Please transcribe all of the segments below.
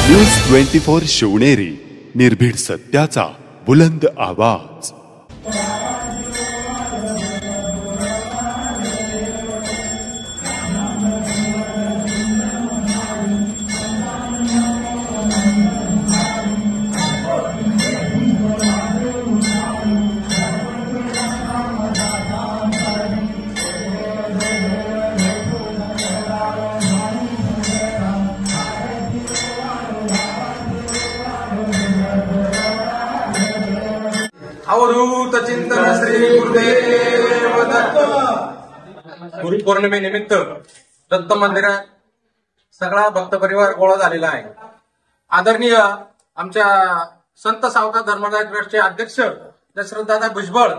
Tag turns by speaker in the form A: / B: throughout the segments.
A: News 24 Shivneri, निर्भीड सत्याचा बुलंद आवाज।
B: अवधूत चिंतन श्री गुरुदेव दत्त। गुरुपौर्णिमेनिमित्त दत्त मंदिरात सगळा भक्त परिवार गोळा झालेला आहे। आदरणीय आमच्या संत सावकार धर्मदाय ट्रस्टचे अध्यक्ष दशरथदादा भुजबळ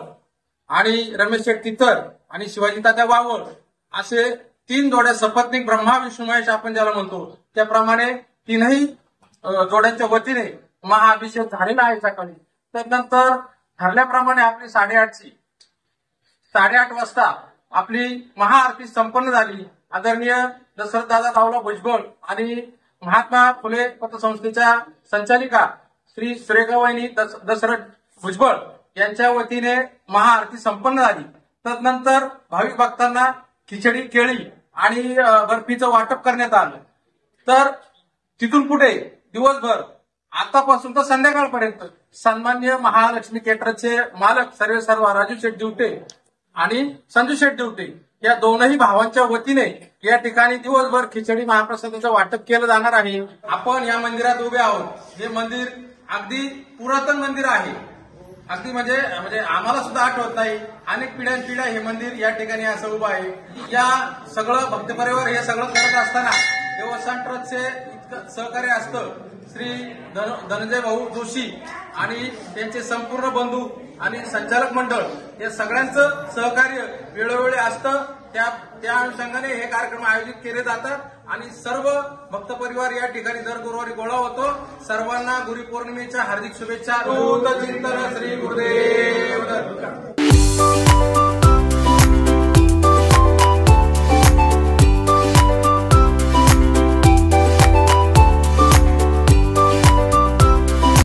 B: आणि रमेश शेठ तितर आणि शिवाजी तात्या वावळ असे 3 जोड्या सपत्नीक ब्रह्मा विष्णू महेश आपण ज्याला म्हणतो त्याप्रमाणे 3ही जोड्यांच्या वतीने महाअभिषेक झालेला आहे सकाळी। त्यानंतर ठरल्याप्रमाणे आपली 8:30 वाजता आपली महाआरती संपन्न झाली। आदरणीय दशरथदादा दावला भुजबळ आणि महात्मा फुले पतसंस्थेच्या संचालिका श्री सुरेखावाहिनी दशरथ भुजबळ यांच्या वतीने महाआरती संपन्न झाली। तदनंतर भाविक भक्तांना खिचडी केळी आणि बर्फीचं वाटप करण्यात आलं। तर तिथून पुढे दिवसभर आतापासून तर संध्याकाळपर्यंत सन्माननीय महालक्ष्मी केटरचे मालक सर्व राजू शेठ दिवटे आणि संजू शेठ दिवटे या दोनही भावांच्या वतीने या ठिकाणी दिवसभर खिचडी महाप्रसादाचं वाटप केलं जाणार आहे। आपण या मंदिरात उभे आहोत। हे मंदिर अगदी पुरातन मंदिर आहे। अगदी म्हणजे आम्हाला सुद्धा आठवत नाही, अनेक पिढ्यानपिढ्या हे मंदिर या ठिकाणी असं उभं आहे। या सगळं भक्त परिवार हे सगळं करत असताना देवस्थान ट्रस्टचे इतकं सहकार्य असतं। श्री धनंजय भाऊ जोशी आणि त्यांचे संपूर्ण बंधू आणि संचालक मंडळ या सगळ्यांचं सहकार्य वेळोवेळी असतं। त्या अनुषंगाने हे कार्यक्रम आयोजित केले जातात आणि सर्व भक्त परिवार या ठिकाणी दर गुरुवारी गोळा होतो। सर्वांना गुरुपौर्णिमेच्या हार्दिक शुभेच्छा। चिंतन श्री गुरुदेव दत्त।